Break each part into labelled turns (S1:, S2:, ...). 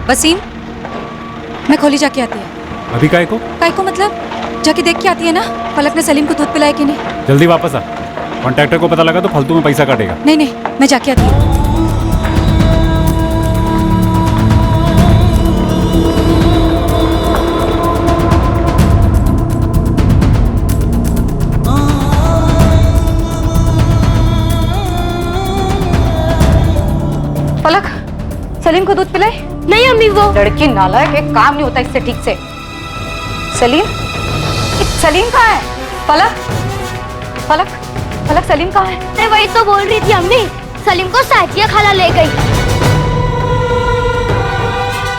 S1: वसीम, मैं खोली जाके आती है।
S2: अभी काय को
S1: मतलब जाके देख के आती है ना पलक ने सलीम को दूध पिलाया कि नहीं।
S2: जल्दी वापस आ, कॉन्ट्रैक्टर को पता लगा तो फालतू में पैसा काटेगा।
S1: नहीं, मैं जाके आती हूँ। पलक, सलीम को दूध पिलाए?
S3: नहीं अम्मी, वो
S1: लड़की नालायक, एक काम नहीं होता इससे ठीक से। सलीम कहाँ है? पलक सलीम कहाँ है?
S3: मैं वही तो बोल रही थी अम्मी, सलीम को साजिया खाला ले गई।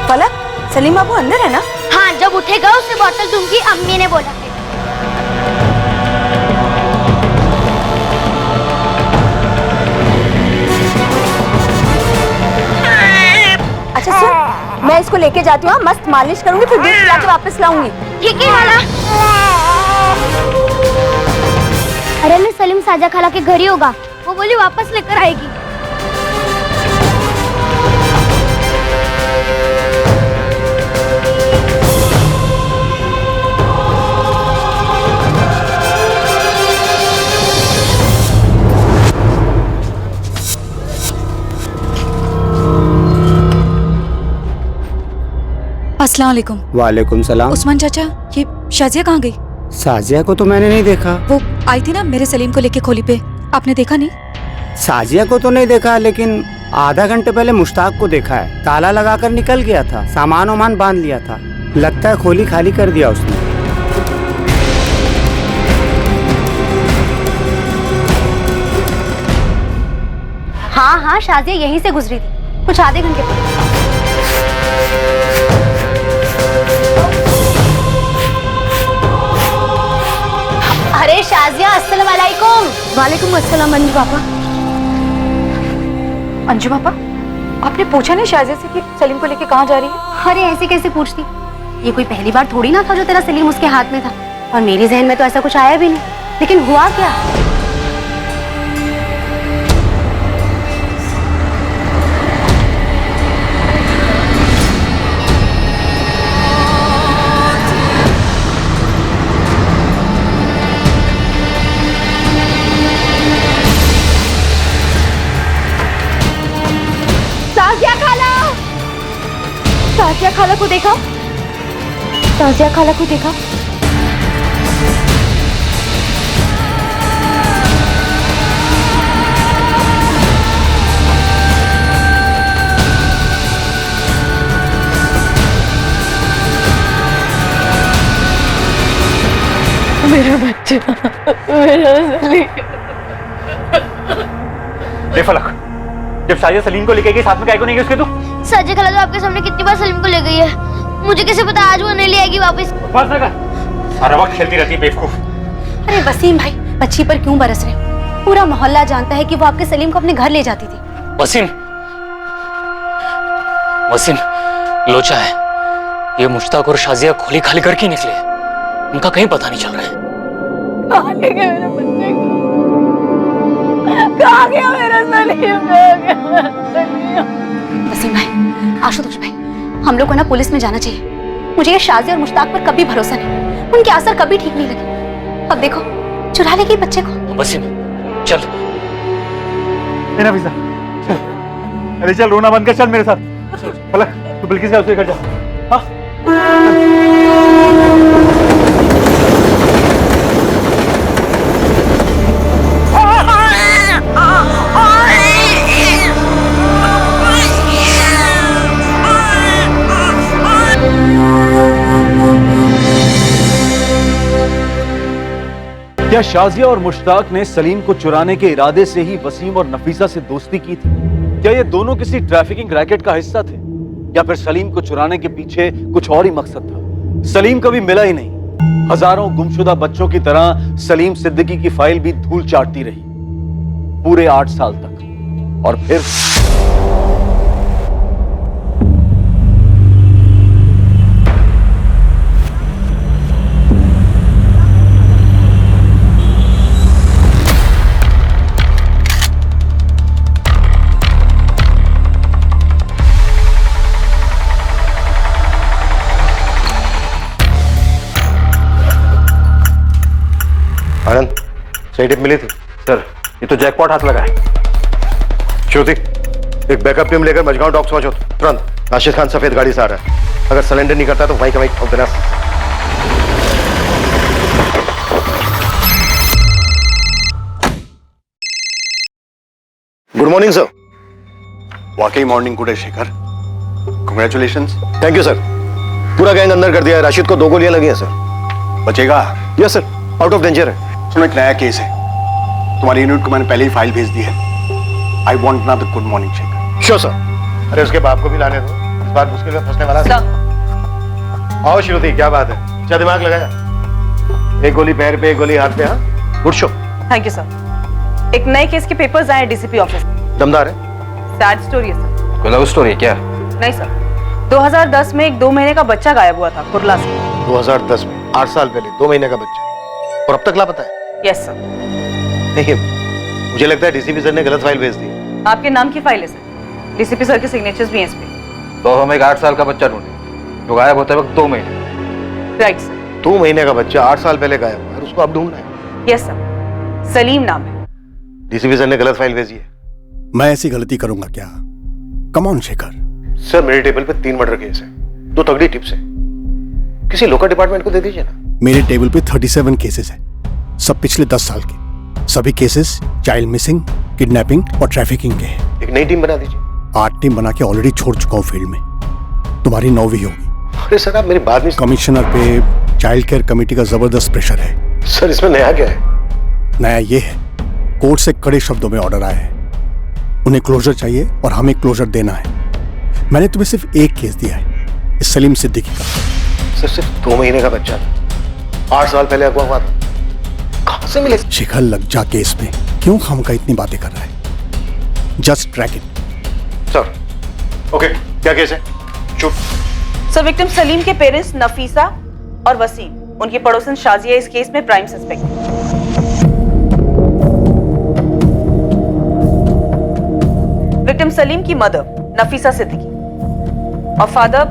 S4: पलक, सलीम बाबू अंदर है ना?
S3: हाँ, जब उठेगा उससे बोतल दूंगी, अम्मी ने बोला है।
S4: अच्छा सुन, मैं इसको लेके जाती हूँ, मस्त मालिश करूंगी, फिर दूध पिला के वापस लाऊंगी।
S3: ठीक है खाला। अरे मैं सलीम साजा खाला के घर ही होगा, वो बोली वापस लेकर आएगी।
S1: अस्सलाम वालेकुम।
S5: वालेकुम सलाम।
S1: उस्मान चाचा, ये शाजिया कहाँ गई?
S5: साजिया को तो मैंने नहीं देखा।
S1: वो आई थी ना मेरे सलीम को लेके खोली पे, आपने देखा नहीं?
S5: साजिया को तो नहीं देखा, लेकिन आधा घंटे पहले मुश्ताक को देखा है। ताला लगाकर निकल गया था, सामान वामान बांध लिया था। लगता है खोली खाली कर दिया उसने।
S4: हाँ, शाजिया यहीं से गुजरी थी, कुछ आधे घंटे पहले। अरे शाजिया, अस्सलाम वालेकुम।
S1: वालेकुम अस्सलाम। अंजू पापा, आपने पूछा नहीं शाजिया से कि सलीम को लेके कहाँ जा रही है?
S4: अरे ऐसे कैसे पूछती, ये कोई पहली बार थोड़ी ना था जो तेरा सलीम उसके हाथ में था, और मेरे जहन में तो ऐसा कुछ आया भी नहीं। लेकिन हुआ क्या?
S1: साजिया खाला को देखा? साजिया खाला को देखा? मेरा बच्चा, मेरा सलीम।
S2: फलक, जब साजिया सलीम को लेके गई, साथ में काय को नहीं गई उसके? तू
S3: साजिया खाला तो आपके सामने कितनी बार सलीम को ले गई है, मुझे कैसे पता आज वो नहीं ले आएगी वापस?
S2: बस ना कर, सारा वक्त खेलती रहती है बेवकूफ।
S4: अरे वसीम भाई, बच्ची पर क्यों बरस रहे? पूरा मोहल्ला जानता है कि वो आपके सलीम को अपने घर ले जाती थी।
S6: वसीम लोचा है, ये मुश्ताक और शाजिया खोली खाली करके निकले, उनका कहीं पता नहीं चल रहा है।
S1: कहाँ ले गए मेरे बच्चे को? कहाँ गया मेरा सलीम?
S4: वसीम भाई, आशुतोष भाई, हम लोग को ना पुलिस में जाना चाहिए। मुझे ये शाजिया और मुश्ताक पर कभी भरोसा नहीं, उनके असर कभी ठीक नहीं लगे। अब देखो, चुरा ले गई बच्चे को।
S6: वसीम चल।
S2: नफीसा चल, अरे चल, रोना बंद कर, चल मेरे साथ। फलक, तू बिल्किस से उसके घर जा। हाँ
S7: क्या शाजिया और मुश्ताक ने सलीम को चुराने के इरादे से ही वसीम और नफीसा से दोस्ती की थी? क्या ये दोनों किसी ट्रैफिकिंग रैकेट का हिस्सा थे, या फिर सलीम को चुराने के पीछे कुछ और ही मकसद था? सलीम कभी मिला ही नहीं। हजारों गुमशुदा बच्चों की तरह सलीम सिद्दीकी की फाइल भी धूल चाटती रही पूरे 8 साल तक। और फिर
S8: सही टिप मिली थी
S7: सर ये तो जैकपॉट हाथ लगा है।
S8: श्रुति, एक बैकअप टीम लेकर मजगांव डॉक्स पहुंचो तुरंत। राशिद खान सफेद गाड़ी से आ रहा है, अगर सरेंडर नहीं करता तो वहीं का वहीं ठोक देना। Good morning sir.
S9: वाकई मॉर्निंग गुड है Shekhar, congratulations.
S8: Thank you sir. पूरा गैंग अंदर कर दिया है, राशिद को 2 गोलियां लगी हैं सर।
S9: बचेगा?
S8: Yes sir, out of danger है।
S9: सुनो, एक नया केस है, तुम्हारी यूनिट को मैंने पहले ही फाइल भेज दी है। I want another good morning Shekhar.
S8: Sure sir. अरे उसके बाप को भी लाने दो, इस बार मुश्किल में फंसने वाला है। आओ श्रुति, क्या बात है, अच्छा दिमाग लगाया। एक गोली पैर पे, एक गोली हाथ पे। हाँ, good show.
S10: Thank you sir. एक नए केस के पेपर्स आए डीसीपी ऑफिस।
S8: दमदार है।
S10: सैड स्टोरी है सर।
S7: कोई लव स्टोरी है क्या?
S10: नहीं सर, 2010 में एक 2 महीने का बच्चा गायब हुआ था कुर्ला से।
S8: 2010 में 8 साल पहले 2 महीने का बच्चा, और अब तक लापता है।
S10: Yes sir.
S8: नहीं, मुझे लगता है डीसीपी सर ने गलत फाइल भेज दी।
S10: आपके नाम की फाइल है सर, डीसीपी सर के सिग्नेचर्स भी हैं इस पे।
S7: तो हम एक 8 साल का बच्चा ढूंढे जो गायब होते वक्त 2 महीने।
S10: Right sir.
S8: 2 महीने का बच्चा 8 साल पहले गायब हुआ है, उसको अब ढूंढना है।
S10: यस सर, सलीम नाम है।
S8: डीसीपी सर ने गलत फाइल भेजी है।
S9: मैं ऐसी गलती करूंगा क्या? Come on Shekhar.
S8: सर, मेरे टेबल पे 3 मर्डर केस है, 2 तगड़ी टिप्स है, किसी लोकल डिपार्टमेंट को दे दीजिए ना।
S9: मेरे टेबल पे 37 केसेस हैं, सब पिछले 10 साल के। सभी केसेस चाइल्ड मिसिंग, किडनैपिंग और ट्रैफिकिंग के हैं।
S8: एक नई टीम बना दीजिए।
S9: 8 टीम बना के ऑलरेडी छोड़ चुका हूँ फील्ड में, तुम्हारी 9वीं होगी।
S8: अरे सर, आप मेरी बात नहीं।
S9: कमिश्नर पे चाइल्ड केयर कमेटी का जबरदस्त प्रेशर है।
S8: सर, इसमें नया क्या है?
S9: नया ये है, कोर्ट से कड़े शब्दों में ऑर्डर आया है, उन्हें क्लोजर चाहिए और हमें क्लोजर देना है। मैंने तुम्हें सिर्फ एक केस दिया है, इस सलीम सिद्दीकी का।
S8: सर, सिर्फ 2 महीने का बच्चा था, 8 साल पहले अगवा हुआ था, कहां से मिले?
S9: शिखर लग जा केस में क्यों खामखा इतनी बातें कर रहा है? Just track it.
S8: Sir, okay, क्या केस है? चुप।
S10: सर, विक्टिम सलीम के पेरेंट्स नफीसा और वसीम, उनकी पड़ोसन शाजिया इस केस में प्राइम सस्पेक्ट है। विक्टिम सलीम की मदर नफीसा सिद्दीकी और फादर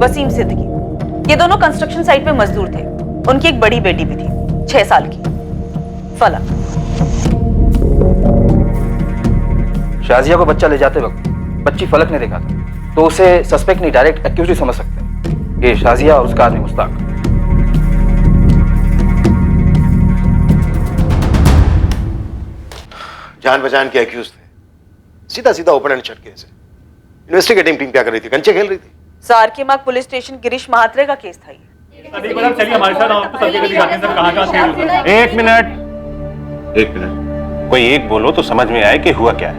S10: वसीम सिद्दीकी, ये दोनों कंस्ट्रक्शन साइट पे मजदूर थे। उनकी एक बड़ी बेटी भी थी, 6 साल की, फलक।
S7: शाजिया को बच्चा ले जाते वक्त बच्ची फलक ने देखा था, तो उसे सस्पेक्ट नहीं डायरेक्ट एक्यूज्ड समझ सकते हैं। ये शाजिया और उसका आदमी मुश्ताक।
S8: जान पहचान के एक्यूज थे, सीधा सीधा ओपन एंड शट केस है। इन्वेस्टिगेटिंग टीम क्या कर रही थी? कंचे खेल रही थी।
S10: सारकेमाग पुलिस स्टेशन गिरीश महात्रे का केस था ये।
S2: चलिए हमारे साथ, हम आपको सब जगह दिखाते हैं सर, कहाँ थे।
S11: एक मिनट, कोई एक बोलो तो समझ में आए कि हुआ क्या है।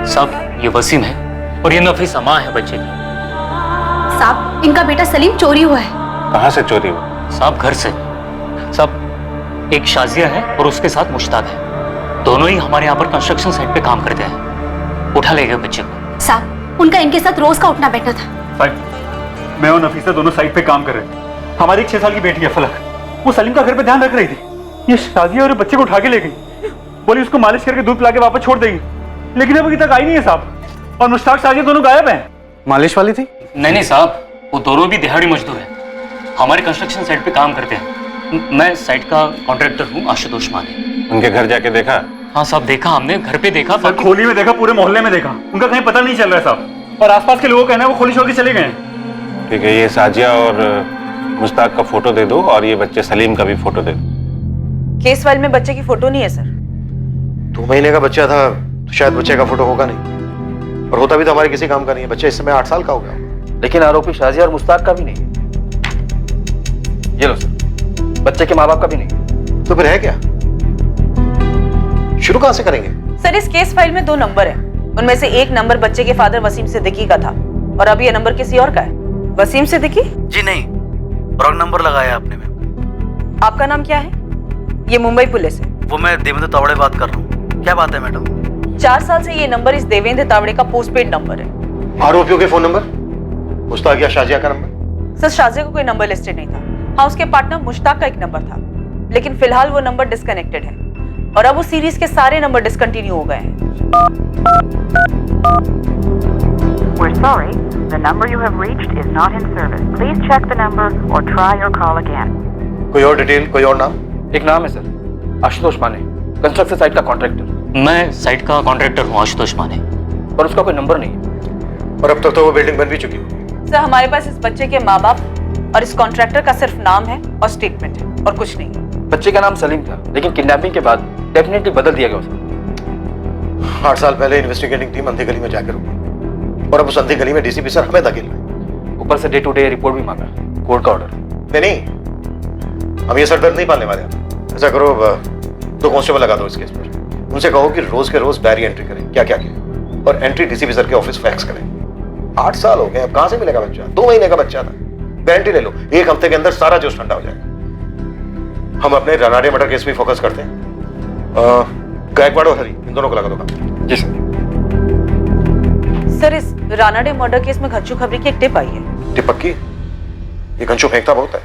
S6: साहब, ये वसीम है और ये नफीसा माँ है बच्चे की।
S4: साहब, इनका बेटा सलीम चोरी हुआ है।
S11: कहाँ से चोरी हुआ?
S6: साहब, घर से। साहब, एक शाजिया है और उसके साथ मुश्ताक है, दोनों ही हमारे यहाँ पर कंस्ट्रक्शन साइट पे काम करते हैं। उठा ले गए बच्चे को।
S4: साहब, उनका इनके साथ रोज का उठना बैठना था।
S2: साहब, मैं और नफीसा दोनों साइट पे काम कर रहे थे। हमारी एक 6 साल की बेटी है फलक, वो सलीम का घर पे ध्यान रख रही थी। ये शाजिया और बच्चे को उठा के ले गई, बोली उसको मालिश करके दूध पिला के वापस छोड़ देगी, लेकिन अभी तक आई नहीं है साहब। और मुश्ताक शाजिया दोनों गायब हैं।
S7: मालिश वाली थी?
S6: नहीं साहब, वो दोनों भी दिहाड़ी मजदूर हैं, हमारे कंस्ट्रक्शन साइट पे काम करते हैं। मैं साइट का कॉन्ट्रैक्टर हूँ, आशुतोष माने।
S11: उनके घर जाके देखा?
S6: हाँ साहब, देखा हमने, घर पे देखा,
S2: खोली में देखा, पूरे मोहल्ले में देखा, उनका कहीं पता नहीं चल रहा है साहब। और आसपास के लोगों का कहना है वो खोली छोड़ के चले गए।
S11: ठीक है, ये साजिया और मुश्ताक का फोटो दे दो और ये बच्चे सलीम का भी फोटो दे दो।
S10: केस फाइल में बच्चे की फोटो नहीं है सर।
S8: 2 महीने का बच्चा था तो शायद बच्चे का फोटो होगा नहीं, और होता भी तो हमारे किसी काम का नहीं है। बच्चा इस समय 8 साल का हो गया।
S7: लेकिन आरोपी शाजिया और मुश्ताक का भी नहीं है। ये लो सर, बच्चे के माँ बाप का भी नहीं है।
S8: तो फिर है क्या? शुरू कहां से करेंगे?
S10: सर, इस केस फाइल में 2 नंबर हैं, उनमें से एक नंबर बच्चे के फादर वसीम सिद्दीकी का था और अब ये नंबर किसी और का है। वसीम सिद्दीकी?
S5: जी नहीं, रॉन्ग नंबर लगाया आपने मैम।
S10: आपका नाम क्या है? ये मुंबई पुलिस है।
S5: वो मैं देवेंद्र तावड़े बात कर रहा हूँ। क्या बात है मैडम?
S10: 4 साल से ये नंबर इस देवेंद्र तावड़े का पोस्टपेड नंबर है।
S8: आरोपियों के फोन नंबर? मुश्ताक या शाजिया का नंबर?
S10: सर, शाजिया का कोई नंबर लिस्टेड नहीं था। हाँ, उसके पार्टनर मुश्ताक का एक नंबर था, लेकिन फिलहाल वो नंबर डिस्कनेक्टेड है और अब उस सीरीज के सारे नंबर डिसकंटिन्यू हो गए हैं।
S12: We're sorry, the number you have reached is not in service. Please check the number or try your call again.
S8: कोई और डिटेल, कोई और नाम?
S7: एक नाम है सर, आशुतोष माने, कंस्ट्रक्शन साइट का कॉन्ट्रैक्टर।
S6: मैं साइट का कॉन्ट्रैक्टर हूँ आशुतोष माने।
S7: पर उसका कोई नंबर नहीं है।
S8: और अब तक तो वो बिल्डिंग बन भी चुकी होगी।
S10: सर हमारे पास इस बच्चे के माँ बाप और इस कॉन्ट्रैक्टर का सिर्फ नाम है और स्टेटमेंट है और कुछ नहीं है।
S7: बच्चे का नाम सलीम था, लेकिन किडनैपिंग के बाद डेफिनेटली बदल दिया गया उसे।
S8: 8 साल पहले इन्वेस्टिगेटिंग टीम अंधी गली में जाकर रुकी और अब उस अंधी गली में डीसीपी सर हमें धकेल रहे।
S7: ऊपर से डे टू डे रिपोर्ट भी मांगा, कोर्ट का ऑर्डर।
S8: नहीं, हम ये सरदर्द नहीं पालने वाले। ऐसा करो, 2 कांस्टेबल लगा दो इस केस पर। उनसे कहो कि रोज के रोज डायरी एंट्री करें, क्या क्या किया, और एंट्री डीसीपी सर के ऑफिस फैक्स करें। 8 साल हो गए, अब कहां से मिलेगा बच्चा? 2 महीने का बच्चा था। गारंटी ले लो 1 हफ्ते के अंदर सारा जोश ठंडा हो जाएगा। हम अपने रानाडे मर्डर केस में फोकस करते हैं। गायकवाड़ और हरी, इन दोनों को लगा दो काम।
S7: जी सर।
S10: सर इस रानाडे मर्डर केस में घच्चू खबरी की एक टिप आई है।
S8: टिप पक्की? ये घंचू फेंकता बहुत है।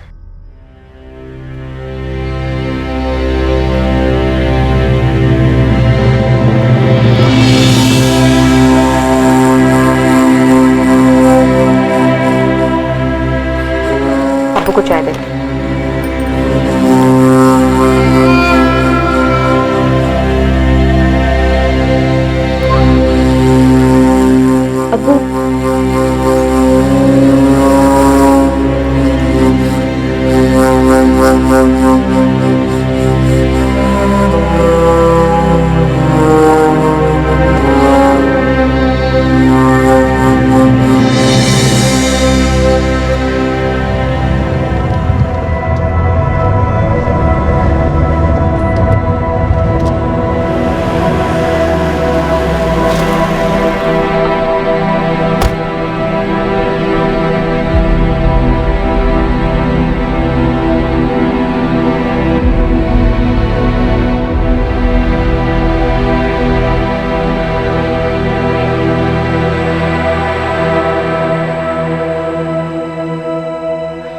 S1: आपको कुछ चाय दे। अब्बू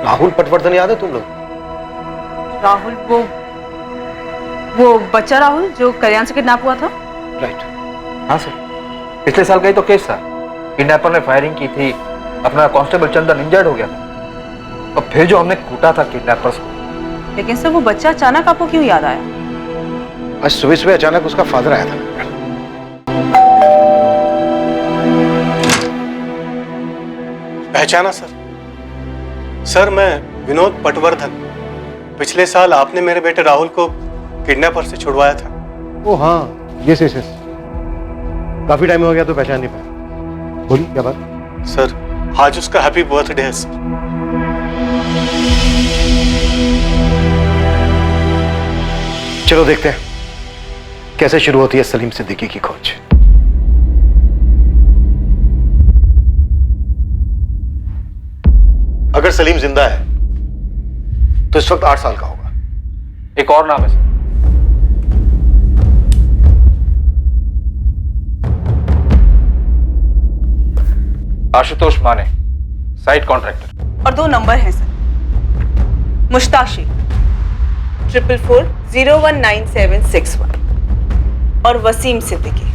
S8: राहुल पटवर्धन याद है तुम लोग?
S10: राहुल वो बच्चा राहुल जो कल्याण से किडनैप हुआ था?
S8: राइट।
S7: हाँ सर, पिछले साल का ही तो केस था। किडनैपर ने फायरिंग की थी, अपना कांस्टेबल चंदन इंजर्ड हो गया था, और फिर जो हमने कूटा था किडनैपर्स को।
S10: लेकिन सर वो बच्चा अचानक आपको क्यों याद आया?
S8: आज सुबह सुबह अचानक उसका फादर आया था।
S9: पहचाना सर? सर मैं विनोद पटवर्धन। पिछले साल आपने मेरे बेटे राहुल को किडनैपर से छुड़वाया था।
S8: ओ हाँ, यस यस यस। काफी टाइम हो गया तो पहचान नहीं पाया। बोलिए क्या बात?
S9: सर आज उसका हैप्पी बर्थडे है सर।
S8: चलो देखते हैं कैसे शुरू होती है सलीम सिद्दीकी की खोज। अगर सलीम जिंदा है तो इस वक्त 8 साल का होगा।
S7: एक और नाम है सर, आशुतोष माने, साइट कॉन्ट्रैक्टर।
S10: और 2 नंबर हैं सर। मुश्ताक शेख 444019761 और वसीम सिद्दीकी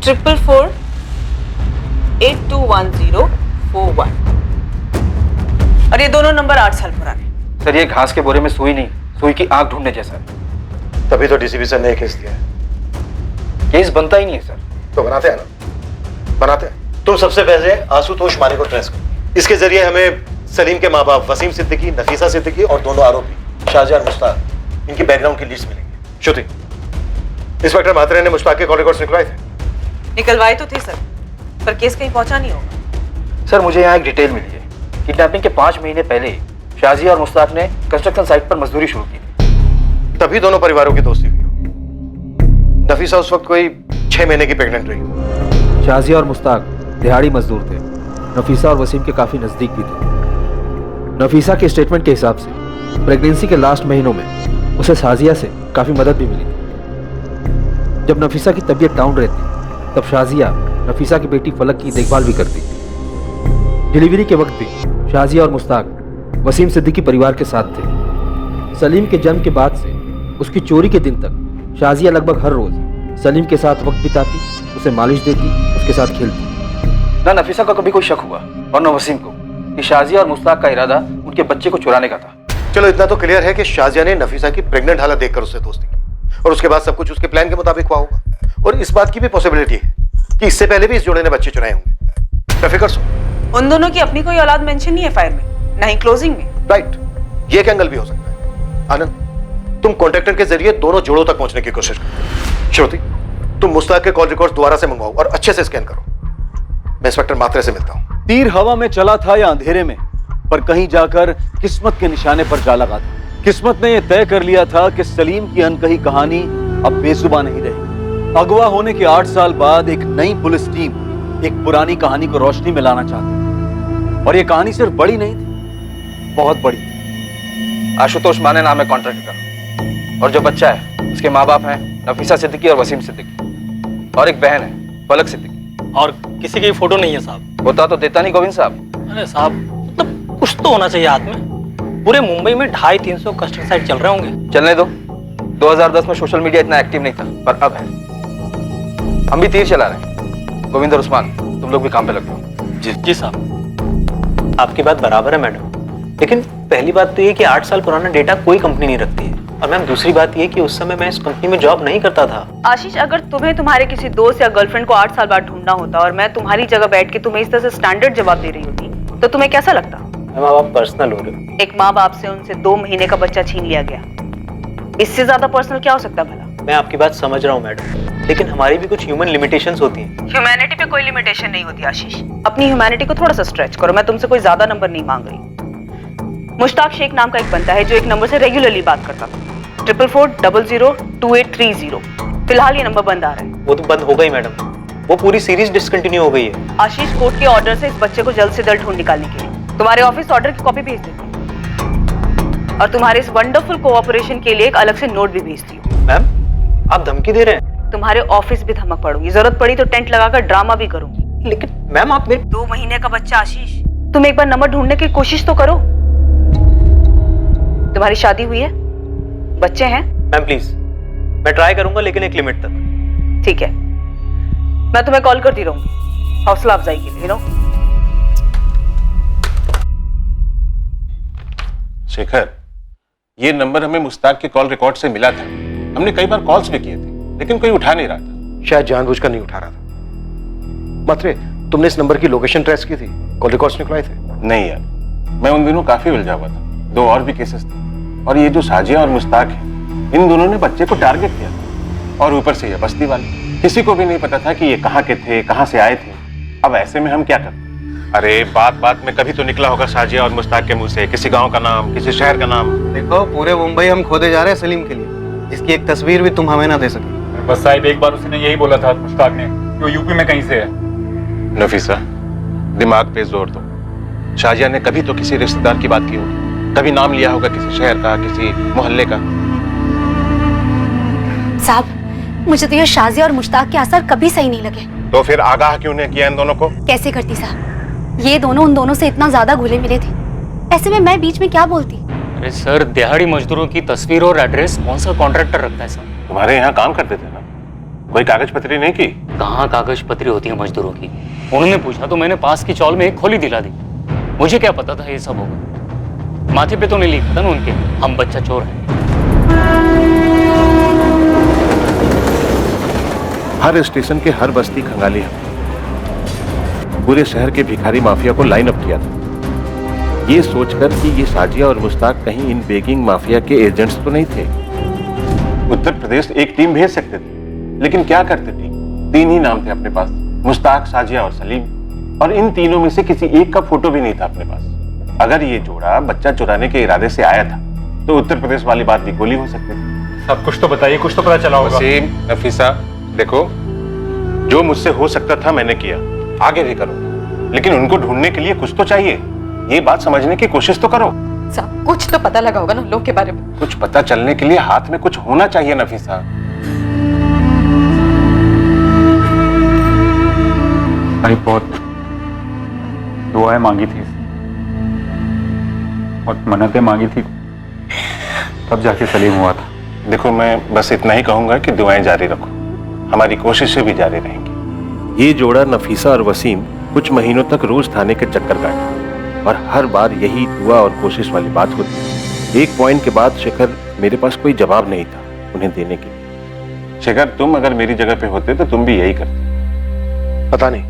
S10: 444821041। और ये दोनों नंबर 8 साल पुराने।
S7: सर ये घास के बोरे में सुई नहीं, सुई की आंख ढूंढने जैसा है।
S8: तभी तो डीसीपी सर ने केस दिया है।
S7: केस बनता ही नहीं है सर।
S8: तो बनाते हैं ना, बनाते हैं। तुम सबसे पहले आशुतोष माने को ट्रेस करो। इसके जरिए हमें सलीम के माँ बाप वसीम सिद्दीकी, नफीसा सिद्दीकी और दोनों आरोपी शाहजिया और मुश्ताक, इनकी बैकग्राउंड की लिस्ट मिलेंगी। श्रुति, इंस्पेक्टर महात्रे ने मुश्ताक के कॉल रिकॉर्ड्स निकलवाए थे?
S10: निकलवाए तो थे सर, पर केस कहीं पहुंचा नहीं होगा।
S7: सर मुझे यहाँ एक डिटेल मिली है। किडनैपिंग के 5 महीने पहले शाहजिया और मुश्ताक ने कंस्ट्रक्शन साइट पर मजदूरी शुरू की थी।
S8: तभी दोनों परिवारों की दोस्ती हुई हो। नफीसा उस वक्त कोई 6 महीने की प्रेग्नेंट रही।
S7: शाहजिया और मुश्ताक दिहाड़ी मजदूर थे। नफीसा और वसीम के काफी नजदीक भी थे। नफीसा के स्टेटमेंट के हिसाब से प्रेगनेंसी के लास्ट महीनों में उसे शाहजिया से काफी मदद भी मिली। जब नफीसा की तबीयत डाउन रहती तब शाहजिया नफीसा की बेटी फलक की देखभाल भी करती। डिलीवरी के वक्त भी शाहजिया और मुश्ताक वसीम सिद्दीकी परिवार के साथ थे। सलीम के जन्म के बाद से उसकी चोरी के दिन तक शाहजिया लगभग हर रोज सलीम के साथ वक्त बिताती, उसे मालिश देती, उसके साथ खेलती। ना नफीसा को कभी कोई शक हुआ और न वसीम को कि शाहजिया और मुश्ताक का इरादा उनके बच्चे को चुराने का था।
S8: चलो इतना तो क्लियर है कि शाजिया ने नफीसा की प्रेग्नेंट हालत देखकर उससे दोस्ती की और उसके बाद सब कुछ उसके प्लान के मुताबिक हुआ होगा। और इस बात की भी पॉसिबिलिटी है कि इससे पहले भी इस जोड़े ने बच्चे चुराए होंगे। बेफिक्र सो।
S10: उन दोनों की अपनी कोई औलाद मेंशन नहीं है फाइल में, ना ही क्लोजिंग में।
S8: राइट, ये एक एंगल भी हो सकता है। आनंद, तुम कॉन्ट्रैक्टर के जरिए दोनों जोड़ों तक पहुंचने की कोशिश करो। श्रुति, तुम मुस्ताक के कॉल रिकॉर्ड दोबारा से मंगवाओ और अच्छे से स्कैन करो। मैं इंस्पेक्टर मात्रे से मिलता हूं।
S7: तीर हवा में चला था या अंधेरे में, पर कहीं जाकर किस्मत के निशाने पर जा लगा था। किस्मत ने यह तय कर लिया था कि सलीम की अनकही कहानी अब बेजुबान नहीं रही। अगवा होने के 8 साल बाद एक नई पुलिस टीम एक पुरानी कहानी को रोशनी में लाना चाहती, और यह कहानी सिर्फ बड़ी नहीं थी, बहुत बड़ी।
S13: आशुतोष माने नाम है कॉन्ट्रैक्टर का, और जो बच्चा है उसके माँ बाप हैं नफीसा सिद्दीकी और वसीम सिद्दीकी, और एक बहन है पलक सिद्दीकी।
S6: और किसी की फोटो नहीं है साहब।
S13: होता तो देता नहीं गोविंद साहब।
S6: अरे साहब, मतलब कुछ तो होना चाहिए हाथ में। पूरे मुंबई में 250-300 कंस्ट्रक्शन साइट चल रहे होंगे।
S13: चलने दो, 2010 में सोशल मीडिया इतना एक्टिव नहीं था, पर अब है। हम भी तीर चला रहे हैं। गोविंद और उस्मान, तुम लोग भी काम पे लग जाओ।
S6: जी साहब, आपकी बात बराबर है मैडम, लेकिन पहली बात तो ये कि 8 साल पुराना डेटा कोई कंपनी नहीं रखती है, और मैम दूसरी बात ये कि उस समय मैं इस कंपनी में जॉब नहीं करता था।
S10: आशीष, अगर तुम्हें तुम्हारे किसी दोस्त या गर्लफ्रेंड को 8 साल बाद ढूंढना होता और मैं तुम्हारी जगह बैठ के तुम्हें इस तरह से स्टैंडर्ड जवाब दे रही होती तो तुम्हें कैसा लगता?
S6: मैम आप पर्सनल हो रहे हो।
S10: एक माँ बाप से उनसे 2 महीने का बच्चा छीन लिया गया, इससे ज्यादा पर्सनल क्या हो सकता भला?
S6: मैं आपकी बात समझ रहा हूँ मैडम, लेकिन हमारी भी कुछ ह्यूमन लिमिटेशंस होती हैं।
S10: ह्यूमैनिटी पे कोई लिमिटेशन नहीं होती आशीष। अपनी ह्यूमैनिटी को थोड़ा सा स्ट्रेच करो। मैं तुमसे कोई ज्यादा नंबर नहीं मांग रही। मुश्ताक शेख नाम का एक बंदा है जो एक नंबर से रेगुलरली बात करता था, 44402830। फिलहाल ये नंबर बंद आ रहा है।
S6: वो तो बंद हो गई मैडम, वो पूरी सीरीज डिसकंटिन्यू हो गई है।
S10: आशीष, कोर्ट के ऑर्डर से इस बच्चे को जल्द से जल्द ढूंढ निकालने के लिए तुम्हारे ऑफिस ऑर्डर की कॉपी भेज देती हूँ, और तुम्हारे इस वंडरफुल कोऑपरेशन के लिए एक अलग से नोट भी भेजती हूँ।
S6: मैम, आप धमकी दे रहे हैं?
S10: तुम्हारे ऑफिस भी धमक पड़ूंगी, जरूरत पड़ी तो टेंट लगाकर ड्रामा भी करूंगी।
S6: लेकिन मैम आप मेरे
S10: 2 महीने का बच्चा आशीष, तुम एक बार नंबर ढूंढने की कोशिश तो करो। तुम्हारी शादी हुई है, बच्चे हैं?
S6: मैम प्लीज, मैं ट्राई करूंगा, लेकिन एक लिमिट तक।
S10: ठीक है, मैं तुम्हें कॉल करती रहूंगी हौसला अफजाई के लिए।
S11: शेखर, ये नंबर हमें मुस्ताक के कॉल रिकॉर्ड से मिला था। हमने कई बार कॉल्स भी किए थे, लेकिन कोई उठा नहीं रहा था।
S8: शायद जानबूझकर नहीं उठा रहा था। मात्रे, तुमने इस नंबर की लोकेशन ट्रेस की थी? कॉल रिकॉर्ड्स निकलवाए थे?
S11: नहीं यार, मैं उन दिनों काफी उलझा हुआ था। 2 और भी केसेस थे, और ये जो साजिया और मुस्ताक है, इन दोनों ने बच्चे को टारगेट किया था, और ऊपर से ये बस्ती वाले। किसी को भी नहीं पता था कि ये कहाँ के थे, कहाँ से आए थे। अब ऐसे में हम क्या करते? अरे बात बात में कभी तो निकला होगा साजिया और मुस्ताक के मुंह से किसी गांव का नाम, किसी शहर का नाम।
S5: देखो, पूरे मुंबई हम खोदे जा रहे हैं सलीम के लिए, जिसकी एक तस्वीर भी तुम हमें ना दे सके।
S2: बस साहिब, एक बार उसने यही बोला था मुश्ताक ने, वो यूपी में कहीं से है।
S11: नफीसा, दिमाग पे जोर दो। शाजिया ने कभी तो किसी रिश्तेदार की बात की होगी, कभी नाम लिया होगा किसी शहर का, किसी मोहल्ले का।
S4: साहब, मुझे तो ये शाजिया और मुश्ताक के असर कभी सही नहीं लगे।
S11: तो फिर आगाह क्यों नहीं किया इन दोनों को?
S4: कैसे करती साहब, ये दोनों उन दोनों से इतना ज्यादा घुले मिले थे, ऐसे में मैं बीच में क्या बोलती?
S6: अरे सर, दिहाड़ी मजदूरों की तस्वीर और एड्रेस कौन सा कॉन्ट्रैक्टर रखता है सर?
S11: तुम्हारे यहाँ काम करते थे ना, कोई कागज पत्री नहीं की?
S6: कहाँ कागज पत्री होती है मजदूरों की? उन्होंने पूछा तो मैंने पास की चौल में एक खोली दिला दी। मुझे क्या पता था ये सब होगा। माथे पे तो नहीं लिखा था ना उनके, हम बच्चा चोर हैं।
S11: हर स्टेशन के हर बस्ती खंगाली है। पूरे शहर के भिखारी माफिया को लाइन अप किया था, ये सोचकर कि ये साजिया और मुस्ताक कहीं इन बेगिंग माफिया के एजेंट्स तो नहीं थे। उत्तर प्रदेश एक टीम भेज सकते थे, लेकिन क्या करते टीम? 3 ही नाम थे अपने पास, मुस्ताक, साजिया और सलीम, और इन तीनों में से किसी एक का फोटो भी नहीं था अपने पास। अगर ये जोड़ा बच्चा चुराने के इरादे से आया था, तो उत्तर प्रदेश वाली बात भी गोली हो सकती थी।
S2: सब कुछ तो बताइए, कुछ तो पता चला होगा।
S11: वसीम, नफीसा, देखो, जो मुझसे हो सकता था मैंने किया, आगे भी करो, लेकिन उनको ढूंढने के लिए कुछ तो चाहिए। ये बात समझने की कोशिश तो करो।
S1: साहब, कुछ तो पता लगा होगा ना लोग के बारे में।
S11: कुछ पता चलने के लिए हाथ में कुछ होना चाहिए नफीसा।
S2: भाई बहुत दुआएं मांगी थी और मन्नतें मांगी थी, तब जाके सलीम हुआ था।
S11: देखो, मैं बस इतना ही कहूंगा कि दुआएं जारी रखो, हमारी कोशिशें भी जारी रहेंगी। ये जोड़ा नफीसा और वसीम कुछ महीनों तक रोज थाने के चक्कर काटे, और हर बार यही दुआ और कोशिश वाली बात होती है एक पॉइंट के बाद शेखर मेरे पास कोई जवाब नहीं था उन्हें देने के लिए। शेखर, तुम अगर मेरी जगह पे होते तो तुम भी यही करते।
S8: पता नहीं,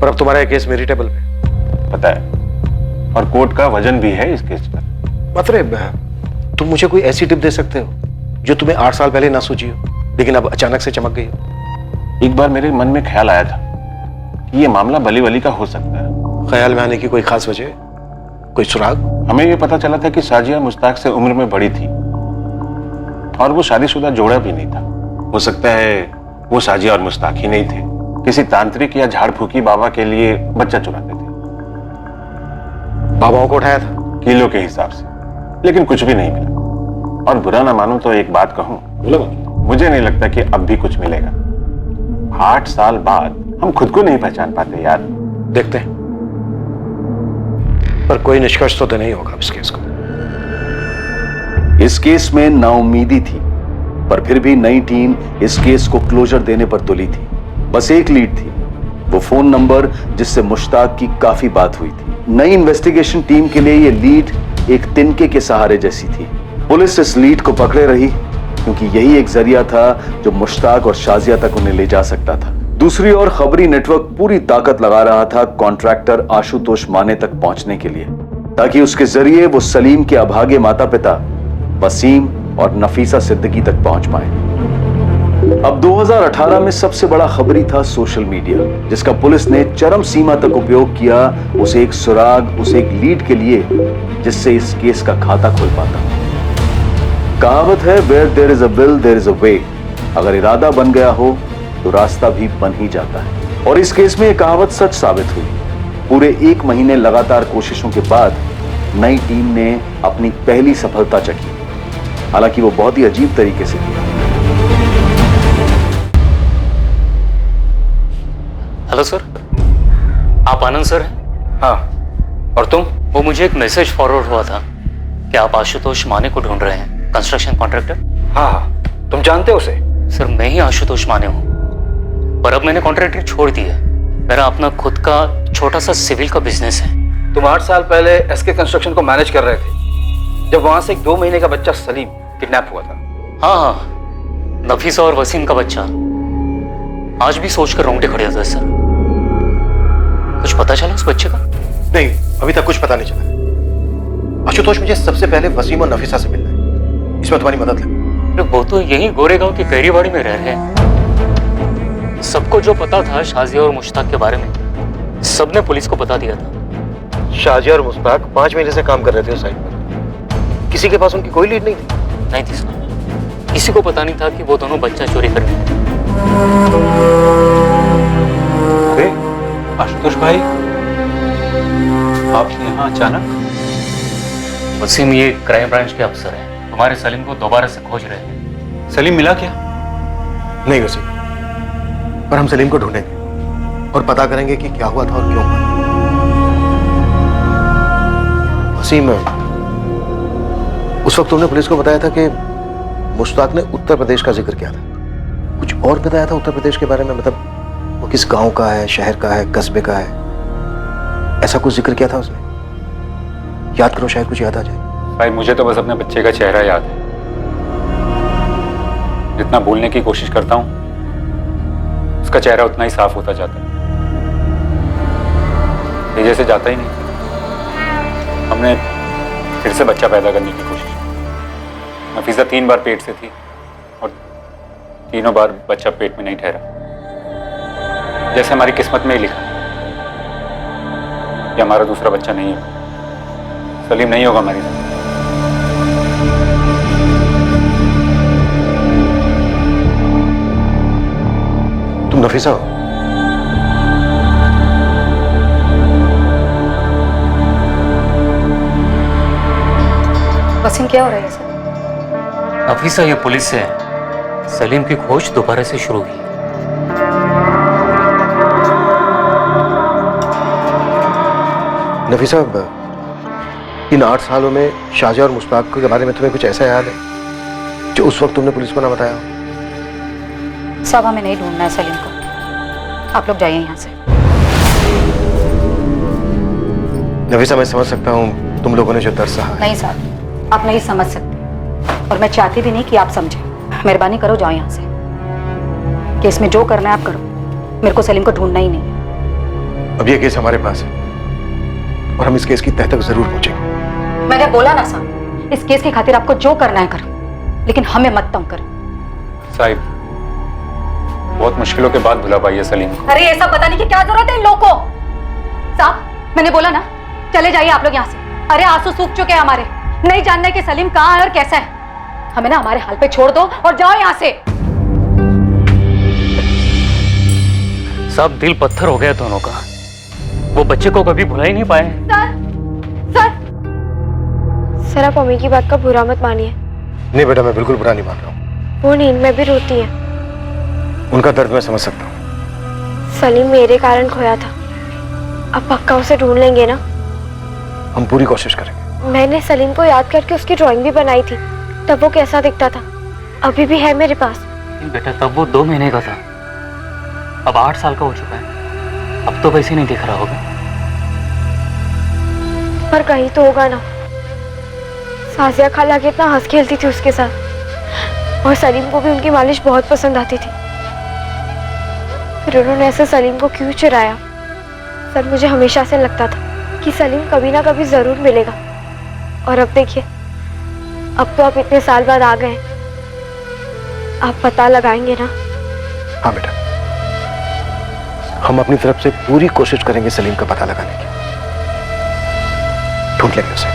S8: पर अब तुम्हारा ये केस मेरी टेबल पे।
S11: पता है, और कोर्ट का वजन भी है इस केस पर।
S8: मतलब तुम मुझे कोई ऐसी टिप दे सकते हो जो तुम्हें 8 साल पहले ना सूझी हो लेकिन अब अचानक से चमक गई हो?
S11: एक बार मेरे मन में ख्याल आया था कि ये मामला बली वली का हो सकता है।
S8: ख्याल में आने की कोई खास वजह, कोई सुराग?
S11: हमें ये पता चला था कि साजिया मुश्ताक से उम्र में बड़ी थी और वो शादीशुदा जोड़ा भी नहीं था। हो सकता है वो साजिया और मुश्ताक ही नहीं थे, किसी तांत्रिक या झाड़ फूकी बाबा के लिए बच्चा चुराते थे।
S8: बाबाओं को उठाया था
S11: किलो के हिसाब से, लेकिन कुछ भी नहीं मिला। और बुरा ना मानो तो एक बात कहूं, मुझे नहीं लगता कि अब भी कुछ मिलेगा। 8 साल बाद हम खुद को नहीं पहचान पाते यार।
S8: देखते हैं, पर कोई निष्कर्ष तो नहीं होगा इस केस को।
S7: इस केस में नाउम्मीदी थी, पर फिर भी नई टीम इस केस को क्लोजर देने पर तुली थी। बस एक लीड थी, वो फोन नंबर जिससे मुश्ताक की काफी बात हुई थी। नई इन्वेस्टिगेशन टीम के लिए ये लीड एक तिनके के सहारे जैसी थी। पुलिस इस लीड को पकड़े रही क्योंकि यही एक जरिया था जो मुश्ताक और शाजिया तक उन्हें ले जा सकता था। दूसरी ओर खबरी नेटवर्क पूरी ताकत लगा रहा था कॉन्ट्रैक्टर आशुतोष माने तक पहुंचने के लिए, ताकि उसके जरिए वो सलीम के अभागे माता पिता वसीम और नफीसा सिद्दीकी तक पहुंच पाए। अब 2018 में सबसे बड़ा खबरी था सोशल मीडिया, जिसका पुलिस ने चरम सीमा तक उपयोग किया उसे एक सुराग, उसे एक लीड के लिए जिससे इस केस का खाता खुल पाता। कहावत है, where there is a will there is a way. अगर इरादा बन गया हो तो रास्ता भी बन ही जाता है, और इस केस में यह कहावत सच साबित हुई। पूरे 1 महीने लगातार कोशिशों के बाद नई टीम ने अपनी पहली सफलता चखी, हालांकि वो बहुत ही अजीब तरीके से की।
S6: हेलो सर, आप आनंद सर हैं?
S13: हाँ, और तुम?
S6: वो मुझे एक मैसेज फॉरवर्ड हुआ था कि आप आशुतोष माने को ढूंढ रहे हैं, कंस्ट्रक्शन कॉन्ट्रैक्टर।
S13: हाँ, तुम जानते हो उसे?
S6: सर, मैं ही आशुतोष माने हूँ, पर अब मैंने कॉन्ट्रैक्टर छोड़ दिया है। मेरा अपना खुद का छोटा सा सिविल का बिजनेस है।
S13: तुम 8 साल पहले एसके कंस्ट्रक्शन को मैनेज कर रहे थे जब वहां से एक 2 महीने का बच्चा सलीम किडनैप हुआ था।
S6: हाँ, नफीसा और वसीम का बच्चा। आज भी सोचकर रोंगटे खड़े होते हैं सर। कुछ पता चला उस बच्चे का?
S8: नहीं, अभी तक कुछ पता नहीं चला। आशुतोष, मुझे सबसे पहले वसीम और नफीसा से मिलना है, इसमें तुम्हारी मदद लगे।
S6: वो तो यही गोरेगांव की कैरीबाड़ी में रह रहे हैं। सबको जो पता था शाजिया और मुश्ताक के बारे में, सबने पुलिस को बता दिया था।
S8: शाजिया और मुश्ताक 5 महीने से काम कर रहे थे उस साइट पर। किसी के पास उनकी कोई लीड नहीं थी?
S6: नहीं थी सर, किसी को पता नहीं था कि वो दोनों बच्चा चोरी करने थे।
S14: आशुतोष भाई, आप यहाँ अचानक?
S6: वसीम, ये क्राइम ब्रांच के अफसर हैं, हमारे सलीम को दोबारा से खोज रहे हैं।
S14: सलीम मिला क्या?
S8: नहीं वसीम, पर हम सलीम को ढूंढेंगे और पता करेंगे कि क्या हुआ था और क्यों हुआ। वसीम, उस वक्त तुमने पुलिस को बताया था कि मुश्ताक ने उत्तर प्रदेश का जिक्र किया था। कुछ और बताया था उत्तर प्रदेश के बारे में? मतलब वो किस गांव का है, शहर का है, कस्बे का है, ऐसा कुछ जिक्र किया था उसने? याद करो, शायद कुछ याद आ जाए।
S2: भाई, मुझे तो बस अपने बच्चे का चेहरा याद है। जितना भूलने की कोशिश करता हूं, उसका चेहरा उतना ही साफ होता जाता है। ये जैसे जाता ही नहीं। हमने फिर से बच्चा पैदा करने की कोशिश की। नफीसा 3 बार पेट से थी और तीनों बार बच्चा पेट में नहीं ठहरा। जैसे हमारी किस्मत में ही लिखा कि हमारा दूसरा बच्चा नहीं है। सलीम नहीं होगा हमारी जिंदगी।
S8: तुम नफीसा हो?
S1: वसीम, क्या हो रहा है सर?
S6: नफीसा, ये पुलिस से सलीम की खोज दोबारा से शुरू हुई।
S8: नफीसा, इन 8 सालों में शाजिया और मुश्ताक के बारे में तुम्हें कुछ ऐसा याद है जो उस वक्त तुमने पुलिस को ना बताया हो?
S1: साहब, हमें नहीं ढूंढना है सलीम को, आप लोग जाइए यहाँ से।
S8: नफीसा, मैं समझ सकता हूँ तुम लोगों ने जो दर्द सहा है।
S1: नहीं साहब, आप नहीं समझ सकते और मैं चाहती भी नहीं कि आप समझें। मेहरबानी करो, जाओ यहाँ से। केस में जो करना है आप करो, मेरे को सलीम को ढूंढना ही नहीं है।
S8: अब ये केस हमारे पास है और हम इस केस की तह तक जरूर पहुंचेंगे।
S1: मैंने बोला ना साहब, इस केस की खातिर आपको जो करना है करो, लेकिन हमें मत तंग करो।
S6: साहिब, बहुत मुश्किलों के बाद बुला पाई है सलीम को।
S1: अरे ऐसा बताने की क्या जरूरत है इन लोगों को? साहब मैंने बोला ना, चले जाइए आप लोग यहाँ से। अरे आंसू सूख चुके हैं हमारे, नहीं जानने कि सलीम कहाँ है और कैसा है। हमें ना हमारे हाल पे छोड़ दो और जाओ यहाँ से।
S6: सब दिल पत्थर हो गया दोनों का। वो बच्चे को कभी भुला ही नहीं पाए।
S3: सर आप मम्मी की बात का बुरा मत मानिए।
S8: नहीं बेटा, मैं बिल्कुल बुरा नहीं मान रहा हूँ।
S3: वो नींद में भी रोती है।
S8: उनका दर्द मैं समझ सकता हूँ।
S3: सलीम मेरे कारण खोया था, अब पक्का उसे ढूंढ लेंगे ना?
S8: हम पूरी कोशिश करेंगे।
S3: मैंने सलीम को याद करके उसकी ड्राइंग भी बनाई थी, तब वो कैसा दिखता था, अभी भी है मेरे पास।
S6: बेटा तब वो 2 महीने का था, अब 8 साल का हो चुका है। अब तो वैसे नहीं दिख रहा होगा।
S3: पर कहीं तो होगा ना। साजिया खाला कितना हंस खेलती थी उसके साथ, और सलीम को भी उनकी मालिश बहुत पसंद आती थी। फिर उन्होंने ऐसे सलीम को क्यों चुराया? सर मुझे हमेशा से लगता था कि सलीम कभी ना कभी जरूर मिलेगा, और अब देखिए, अब तो आप इतने साल बाद आ गए, आप पता लगाएंगे ना?
S8: हाँ बेटा, हम अपनी तरफ से पूरी कोशिश करेंगे सलीम का पता लगाने की। ढूंढ लेंगे उसे।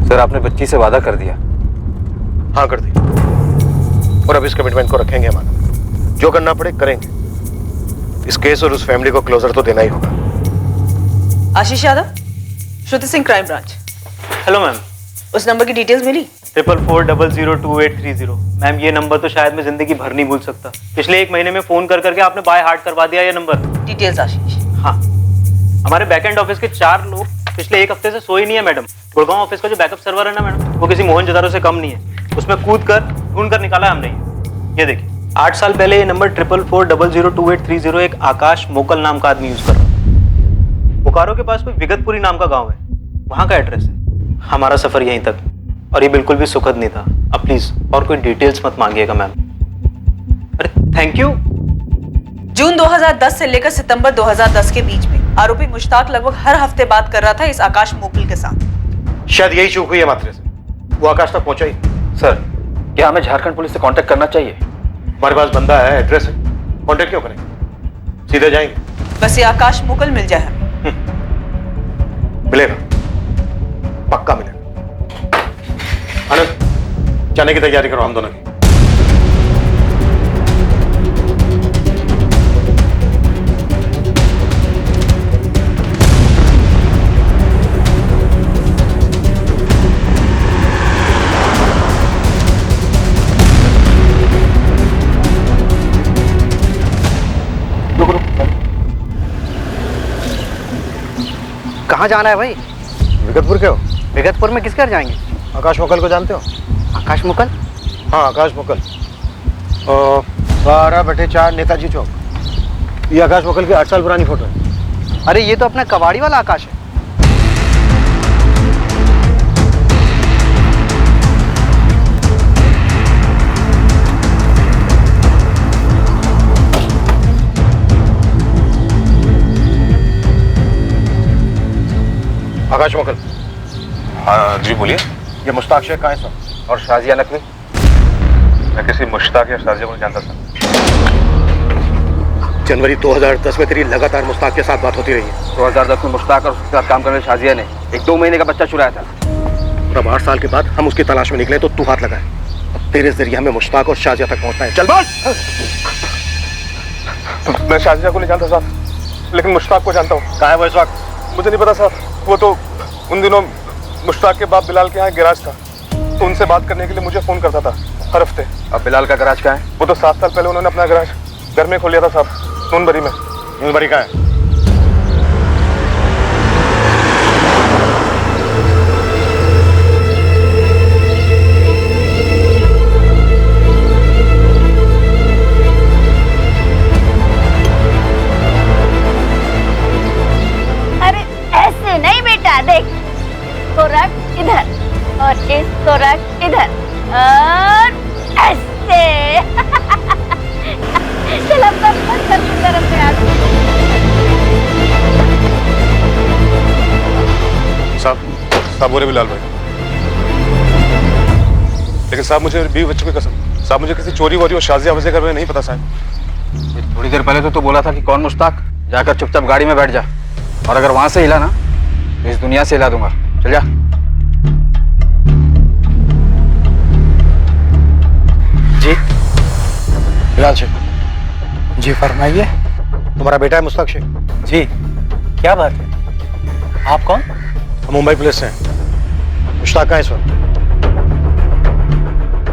S13: सर आपने बच्ची से वादा कर दिया?
S8: हाँ कर दिया, और अब इस कमिटमेंट को रखेंगे हमारा। जो करना पड़े करेंगे। इस केस और उस फैमिली को क्लोजर तो देना ही होगा।
S10: Ashish Yadav, Shruti Singh, crime branch.
S14: Hello ma'am.
S10: उस नंबर की डिटेल्स मिली?
S14: 44402830। मैम ये नंबर तो शायद मैं जिंदगी भर नहीं भूल सकता। पिछले 1 महीने में फोन कर करके आपने बाय हार्ट करवा दिया ये नंबर।
S10: डिटेल्स आशीष।
S14: हाँ, हमारे बैकएंड ऑफिस के 4 लोग पिछले 1 हफ्ते से सोए नहीं है मैडम। गुड़गांव ऑफिस का जो बैकअप सर्वर है ना मैडम, वो किसी मोहनजोदारो से कम नहीं है। उसमें कूद कर ढूंढ कर निकाला हमने। ये देखिए, 8 साल पहले ये नंबर 44402830 एक आकाश मोकल नाम का आदमी यूज कर रहा है। बोकारो के पास कोई विगतपुरी नाम का गांव है, वहां का एड्रेस है। हमारा सफर यहीं तक, और ये बिल्कुल भी सुखद नहीं था। अब प्लीज और कोई डिटेल्स मत मांगिएगा मैम। अरे थैंक यू।
S10: जून 2010 से लेकर सितंबर 2010 के बीच में आरोपी मुश्ताक लगभग हर हफ्ते बात कर रहा था इस आकाश मोकल के साथ।
S8: शायद यही चूक हुई है मात्रे से, वो आकाश तक पहुंचा ही।
S13: सर क्या हमें झारखंड पुलिस से कांटेक्ट करना चाहिए?
S8: हमारे पास बंदा है, एड्रेस है, कांटेक्ट क्यों करेंगे? सीधे जाएंगे।
S10: बस ये आकाश मोकल मिल जाए हमें।
S8: मिलेगा, पक्का मिलेगा। आनंद, जाने की तैयारी करो हम दोनों की।
S5: कहाँ जाना है भाई?
S8: विगतपुर के हो?
S5: विगतपुर में किस घर जाएंगे?
S8: आकाश मोकल को जानते हो?
S5: आकाश मुकल?
S8: हाँ आकाश मोकल, 12/4 नेताजी चौक। ये आकाश मोकल की 8 साल पुरानी फोटो है।
S5: अरे ये तो अपना कबाड़ी वाला आकाश है।
S8: आकाश मोकल।
S11: हाँ जी बोलिए।
S8: ये मुश्ताक शेख कहाँ है सर?
S13: और शाजिया नकवी?
S11: मैं किसी मुश्ताक या शाजिया को जानता था।
S8: जनवरी 2010 में तेरी लगातार मुश्ताक के साथ बात होती रही है।
S13: 2010 में मुश्ताक और उसके साथ काम करने वाली शाजिया ने एक 2 महीने का बच्चा चुराया था।
S8: और अब 8 साल के बाद हम उसकी तलाश में निकले तो तू हाथ लगाए। तेरे जरिए हमें मुश्ताक और शाजिया तक पहुंचना है। चल बोल।
S11: मैं शाजिया को नहीं जानता साहब, लेकिन मुश्ताक को जानता हूँ।
S8: कहाँ है वो इस वक्त?
S11: मुझे नहीं पता साहब, वो तो उन दिनों मुश्ताक के बाप बिलाल के यहाँ गैराज था, तो उनसे बात करने के लिए मुझे फोन करता था हर हफ्ते।
S13: अब बिलाल का गैराज कहाँ है?
S11: वो तो 7 साल पहले उन्होंने अपना गैराज घर में खोल लिया था साहब, नूनबरी में।
S8: नूनबरी कहाँ है?
S4: नहीं बेटा, देख इसको रख इधर और इसको रख इधर और ऐसे। चल अब बस कर तू तरफ से आगे।
S11: साहब बोले बिलाल भाई, लेकिन साहब मुझे बीवी बच्चों की कसम, साहब मुझे किसी चोरी वोरी और शाजिया वजह कर नहीं पता साहब।
S13: थोड़ी देर पहले तो बोला था कि कौन मुश्ताक, जाकर चुपचाप गाड़ी में बैठ जा, और अगर वहां से हिला ना तो इस दुनिया से हिला दूंगा। चल जा।
S8: जी बिलाल शेख।
S5: जी फरमाइए।
S8: तुम्हारा बेटा है मुश्ताक शेख?
S5: जी, क्या बात है? आप कौन?
S8: हम मुंबई पुलिस से हैं। मुश्ताक कहाँ है इस वक्त?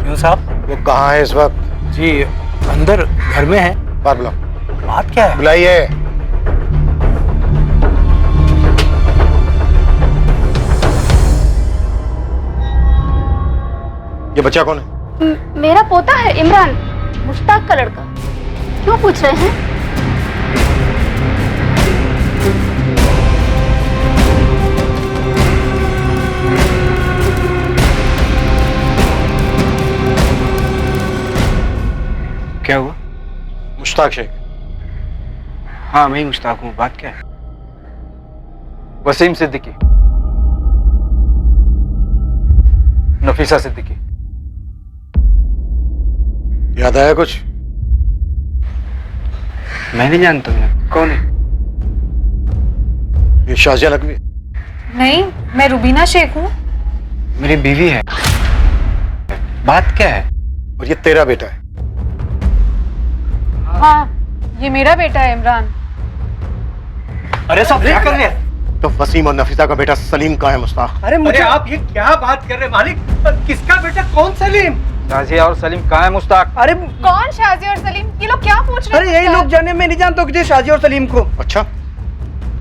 S5: क्यों साहब?
S8: वो कहाँ है इस वक्त?
S5: जी अंदर घर में है।
S8: बाहर बुलाओ।
S5: बात क्या है?
S8: बुलाइए। ये बच्चा कौन है?
S4: मेरा पोता है इमरान, मुश्ताक का लड़का। क्यों पूछ रहे हैं?
S5: क्या हुआ?
S8: मुश्ताक शेख।
S5: हाँ मैं ही मुश्ताक हूँ। बात क्या है?
S13: वसीम सिद्दीकी, नफीसा सिद्दीकी।
S8: याद आया कुछ?
S5: मैं नहीं जानता हूँ। कौन है?
S8: ये शाजिया नकवी।
S10: नहीं, मैं रुबीना शेख हूँ।
S5: मेरी बीवी है। बात क्या है?
S8: और ये तेरा बेटा है?
S10: हाँ, ये मेरा बेटा है इमरान।
S5: अरे साहब क्या कर रहे हैं?
S8: तो वसीम और नफीसा का बेटा सलीम कहाँ है मुश्ताक?
S5: अरे मुझे आप ये क्या बात कर रहे हैं मालिक? किसका बेटा? कौन सलीम?
S13: शाजिया और सलीम कहाँ है मुश्ताक?
S5: अरे
S10: कौन शाजिया और सलीम? ये लोग क्या पूछ रहे हैं?
S5: अरे यही लोग जाने, मैं नहीं जानता हूँ शाजिया और सलीम को।
S8: अच्छा,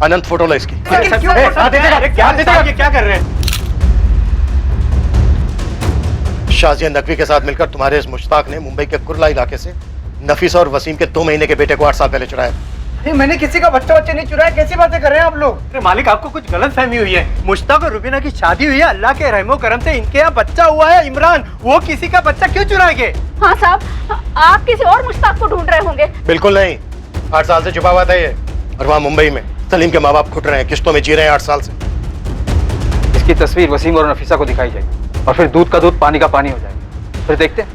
S8: अनंत फोटो ला इसकी।
S5: क्या कर रहे हैं?
S8: शाजिया नकवी के साथ मिलकर तुम्हारे इस मुश्ताक ने मुंबई के कुर्ला इलाके से नफीसा और वसीम के 2 महीने के बेटे को 8 साल पहले चुराया।
S5: अरे मैंने किसी का बच्चा नहीं चुराया। कैसी बातें कर रहे हैं आप लोग? अरे मालिक आपको कुछ गलत फहमी हुई है। मुश्ताक और रुबीना की शादी हुई है, अल्लाह के रहमो करम से इनके यहाँ बच्चा हुआ है इमरान। वो किसी का बच्चा क्यों चुराएंगे?
S4: हाँ साहब, आप किसी और मुश्ताक को ढूंढ रहे होंगे।
S8: बिल्कुल नहीं, 8 साल से छुपा हुआ था ये। और वहाँ मुंबई में सलीम के माँ बाप घुट रहे हैं, किश्तों में जी रहे हैं 8 साल से।
S13: इसकी तस्वीर वसीम और नफीसा को दिखाई जाएगी, और फिर दूध का दूध पानी का पानी हो जाएगा। फिर देखते हैं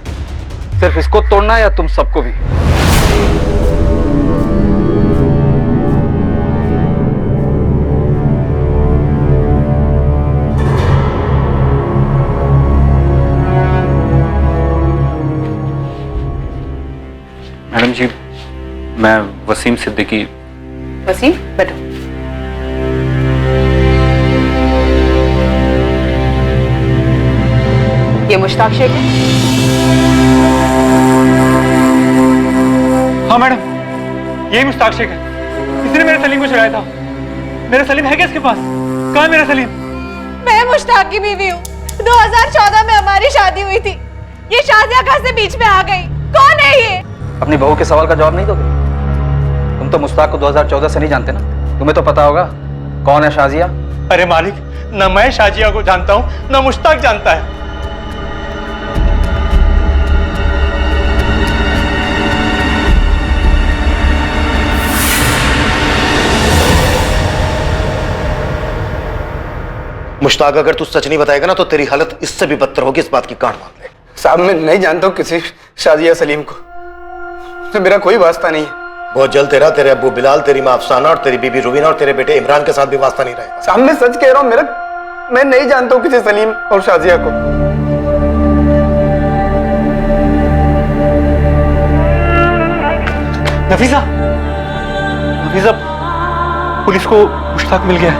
S13: सिर्फ इसको तोड़ना या तुम सबको भी।
S6: मैडम जी, मैं वसीम सिद्दीकी।
S10: वसीम, बैठो। ये मुश्ताक शेख है?
S2: हाँ मैडम, यही मुश्ताक शेख है। इसने मेरे सलीम को चुराया था। मेरा सलीम है क्या इसके पास? कहाँ है मेरा सलीम?
S10: मैं मुश्ताक की बीवी हूँ। 2014 में हमारी शादी हुई थी। ये शाजिया कहाँ से बीच में आ गई? कौन है ये?
S13: अपनी बहू के सवाल का जवाब नहीं दोगे? तुम तो मुश्ताक को 2014 से नहीं जानते ना, तुम्हें तो पता होगा कौन है शाजिया।
S2: अरे मालिक, न मैं शाजिया को जानता हूँ न मुश्ताक जानता है।
S8: मुश्ताक, अगर तू सच नहीं बताएगा ना तो तेरी हालत इससे भी बदतर होगी, इस बात की गांठ बांध ले।
S5: साहब मैं नहीं जानता हूँ किसी शाजिया सलीम को। तो मेरा कोई वास्ता नहीं है।
S8: बहुत जल्द तेरा, तेरे अब्बू बिलाल, तेरी माँ अफसाना और तेरी बीबी रुबीना और तेरे बेटे इमरान के साथ भी वास्ता नहीं रहेगा।
S5: साहब मैं सच कह रहा हूँ, मैं नहीं जानता हूँ किसी सलीम और शाजिया को।
S2: नफीसा, नफीसा, पुलिस को मुश्ताक मिल गया।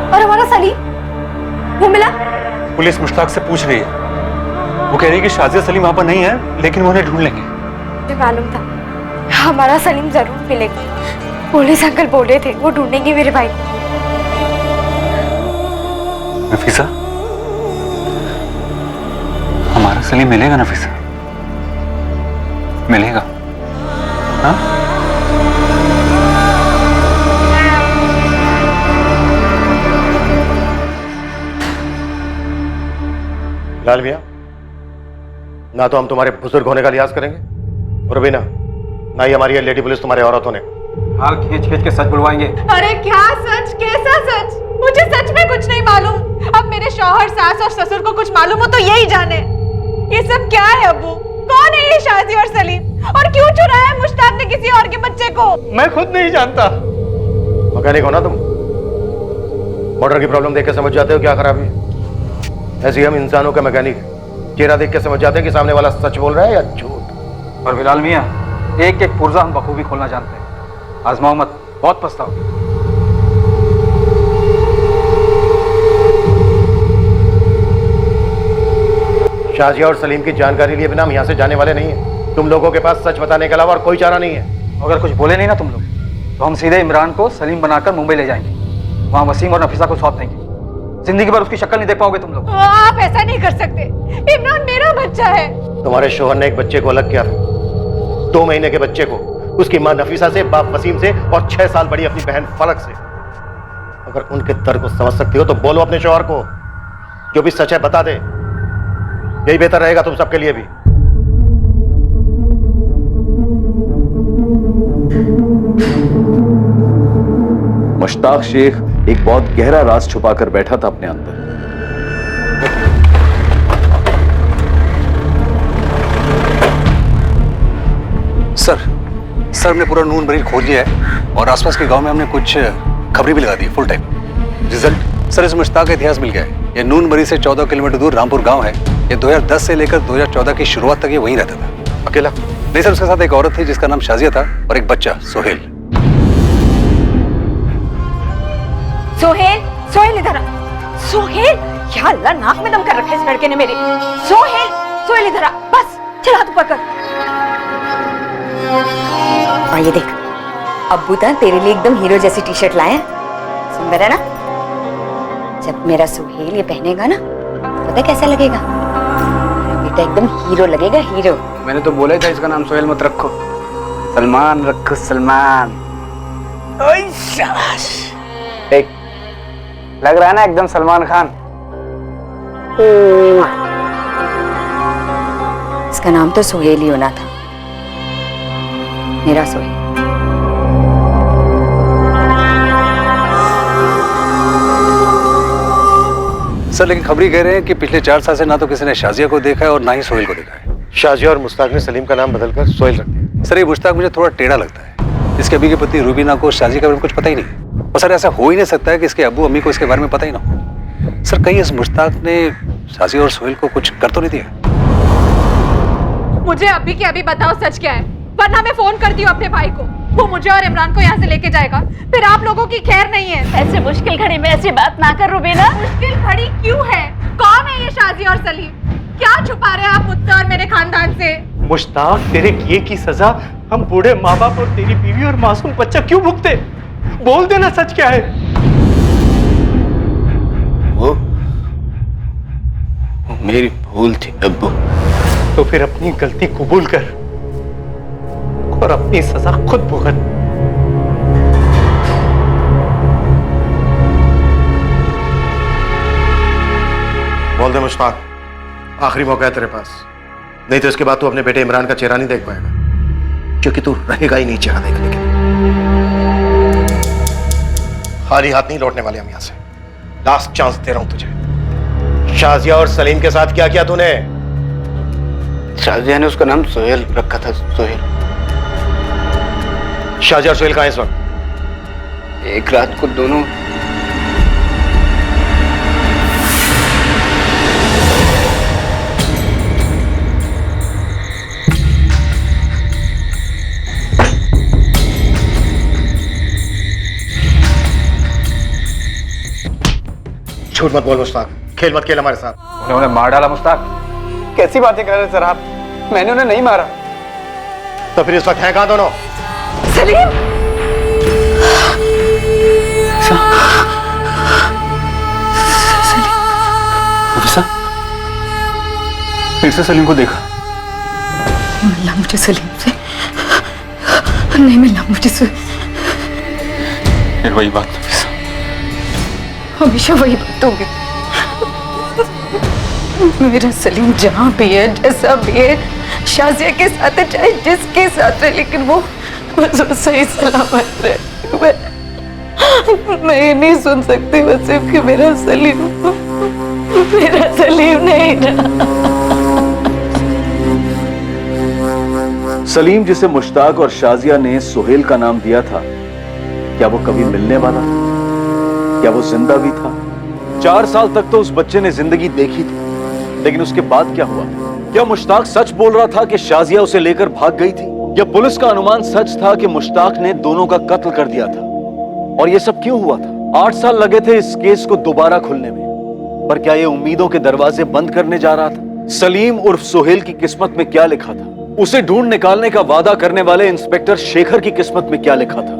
S1: और हमारा सलीम, वो मिला?
S2: पुलिस मुश्ताक से पूछ रही है। वो कह रही है कि शाजिया सलीम वहां पर नहीं है, लेकिन वो उन्हें ढूंढ लेंगे।
S3: मुझे मालूम था हमारा सलीम जरूर मिलेगा। पुलिस अंकल बोले थे वो ढूंढेंगे मेरे भाई को।
S2: नफीसा, हमारा सलीम मिलेगा नफीसा, मिलेगा। हाँ?
S8: लाल मियां, ना तो हम तुम्हारे बुजुर्ग होने का लिहाज करेंगे और भी ना ही हमारी ये लेडी पुलिस तुम्हारे औरत होने का।
S13: हाल खींच खींच के सच बुलवाएंगे।
S1: अरे क्या सच, कैसा सच? मुझे सच में कुछ नहीं मालूम। अब मेरे शौहर, सास और ससुर को कुछ मालूम हो तो यही जाने। ये सब क्या है अब्बू? कौन है ये शाजिया और सलीम? और क्यों चुराया है मुश्ताक ने किसी और के बच्चे को?
S5: मैं खुद नहीं जानता।
S8: मैकेनिक हो ना तुम? मोटर की प्रॉब्लम देख के समझ जाते हो क्या खराबी है। ऐसे ही हम इंसानों का मैकेनिक है, चेहरा देख के समझ जाते हैं कि सामने वाला सच बोल रहा है या झूठ।
S13: और बिलाल मियां, एक एक पुर्जा हम बखूबी खोलना जानते हैं। आजमाओ मत, बहुत पछताओगे।
S8: शाजिया और सलीम की जानकारी लिए बिना हम यहाँ से जाने वाले नहीं हैं। तुम लोगों के पास सच बताने के अलावा और कोई चारा नहीं है।
S13: अगर कुछ बोले नहीं ना तुम लोग, तो हम सीधे इमरान को सलीम बनाकर मुंबई ले जाएंगे। वहाँ वसीम और नफीसा को सौंप देंगे। जिंदगी भर उसकी शक्ल नहीं देख पाओगे तुम लोग।
S1: आप ऐसा नहीं कर सकते। इमरान मेरा बच्चा है।
S8: तुम्हारे शोहर ने एक बच्चे को अलग किया था, 2 महीने के बच्चे को, उसकी माँ नफीसा से, बाप वसीम से और 6 साल बड़ी अपनी बहन फलक से। अगर उनके दर्द को समझ सकती हो तो बोलो अपने शोहर को, जो भी सच है बता दे। यही बेहतर रहेगा तुम सबके लिए भी।
S7: मुश्ताक शेख एक बहुत गहरा राज छुपाकर बैठा था अपने अंदर।
S15: सर हमने पूरा नून मरीज खोज लिया है और आसपास के गांव में हमने कुछ खबरें भी लगा दी फुल टाइम। रिजल्ट सर, इस मुश्ताक का इतिहास मिल गया है। ये नून मरीज से 14 किलोमीटर दूर रामपुर गांव है। ये 2010 से लेकर 2014 की शुरुआत तक ये वहीं रहता था।
S8: अकेला?
S15: नहीं सर, उसके साथ एक औरत थी जिसका नाम शाजिया था और एक बच्चा सोहेल।
S1: सोहेल, सोहेल इधर आ। सोहेल, क्या अल्लाह, नाक में दम कर रखा है इस लड़के ने मेरे। सोहेल, सोहेल इधर आ, बस चला तू पकड़।
S16: और ये देख, अब्बू तो तेरे लिए एकदम हीरो जैसी टी शर्ट लाए हैं। सुंदर है ना? जब मेरा सोहेल ये पहनेगा ना, पता कैसा लगेगा? मेरा बेटा एकदम हीरो लगेगा, हीरो।
S13: मैंने तो बोला ही था इसका नाम सोहेल मत रखो, सलमान रखो, सलमान। ओए शाबाश, देख लग रहा है ना एकदम सलमान खान।
S16: इसका नाम तो सोहेल ही होना था, मेरा सोहेल।
S15: सर लेकिन खबरी कह रहे हैं कि पिछले 4 साल से ना तो किसी ने शाजिया को देखा है और ना ही सोहेल को देखा है।
S8: शाजिया और मुश्ताक ने सलीम का नाम बदलकर सोहेल रख दिया।
S15: सर ये मुश्ताक मुझे थोड़ा टेढ़ा लगता है। इसके अभी की पत्नी रूबीना को शाजिया के बारे में कुछ पता ही नहीं। और सर ऐसा हो ही नहीं सकता है कि इसके अब्बू अम्मी को इसके बारे में पता ही ना हो। सर कहीं इस मुश्ताक ने शाजिया और सोहेल को कुछ कर तो नहीं दिया?
S1: मुझे अभी के अभी बताओ सच क्या है, वरना मैं फोन करती हूँ अपने भाई को। वो मुझे और इमरान को यहाँ से लेके जाएगा, फिर आप लोगों की खैर नहीं है। ऐसे मुश्किल घड़ी में ऐसी बात ना कर रुबीना। मुश्किल घड़ी क्यों है? कौन है ये शाजिया और सलीम? क्या छुपा रहे हैं आप मुझसे और मेरे खानदान से?
S5: मुश्ताक, तेरे किए की सजा हम बूढ़े माँ बाप और तेरी बीवी और मासूम बच्चा क्यों भुगते? बोल देना सच क्या है।
S15: वो मेरी भूल थी अब्बू।
S5: तो फिर अपनी गलती कबूल कर और अपनी सजा खुद भुगत।
S8: बोल दे मुश्ताक, आखिरी मौका है तेरे पास, नहीं तो इसके बाद तू अपने बेटे इमरान का चेहरा नहीं देख पाएगा, क्योंकि तू रहेगा ही नहीं चेहरा देखने के लिए। खाली हाथ नहीं लौटने वाले हम यहां से। लास्ट चांस दे रहा हूं तुझे। शाजिया और सलीम के साथ क्या किया तूने?
S13: शाजिया ने उसका नाम सोहेल रखा था, सोहेल।
S8: शाजिया और सोहेल कहां है इस वक्त?
S13: एक रात को दोनों
S8: झूठ मत बोल मुश्ताक, खेल मत खेल हमारे साथ।
S13: उन्होंने मार डाला मुश्ताक? कैसी बातें कर रहे हैं सर आप? मैंने उन्हें नहीं मारा।
S8: तो फिर इस वक्त हैं कहां दोनों?
S3: सलीम!
S2: नफीसा, फिर से सलीम को देखा?
S1: मिलना मुझे सलीम से नहीं, मिलना मुझे से।
S2: फिर वही बात नफीसा,
S1: हमेशा वही बात होगी। मेरा सलीम जहां भी है, जैसा भी है, शाजिया के साथ है, चाहे जिसके साथ है, लेकिन वो सही सलामत रहे। मैं ये नहीं सुन सकती वसीम कि मेरा सलीम नहीं रहा।
S7: सलीम जिसे मुश्ताक और शाजिया ने सुहेल का नाम दिया था, क्या वो कभी मिलने वाला था? क्या वो जिंदा भी था? 4 साल तक तो उस बच्चे ने जिंदगी देखी थी, लेकिन उसके बाद क्या हुआ? क्या मुश्ताक सच बोल रहा था कि शाजिया उसे लेकर भाग गई थी, या पुलिस का अनुमान सच था कि मुश्ताक ने दोनों का कत्ल कर दिया था? और ये सब क्यों हुआ था? 8 साल लगे थे इस केस को दोबारा खुलने में, पर क्या ये उम्मीदों के दरवाजे बंद करने जा रहा था? सलीम उर्फ सुहेल की किस्मत में क्या लिखा था? उसे ढूंढ निकालने का वादा करने वाले इंस्पेक्टर शेखर की किस्मत में क्या लिखा था?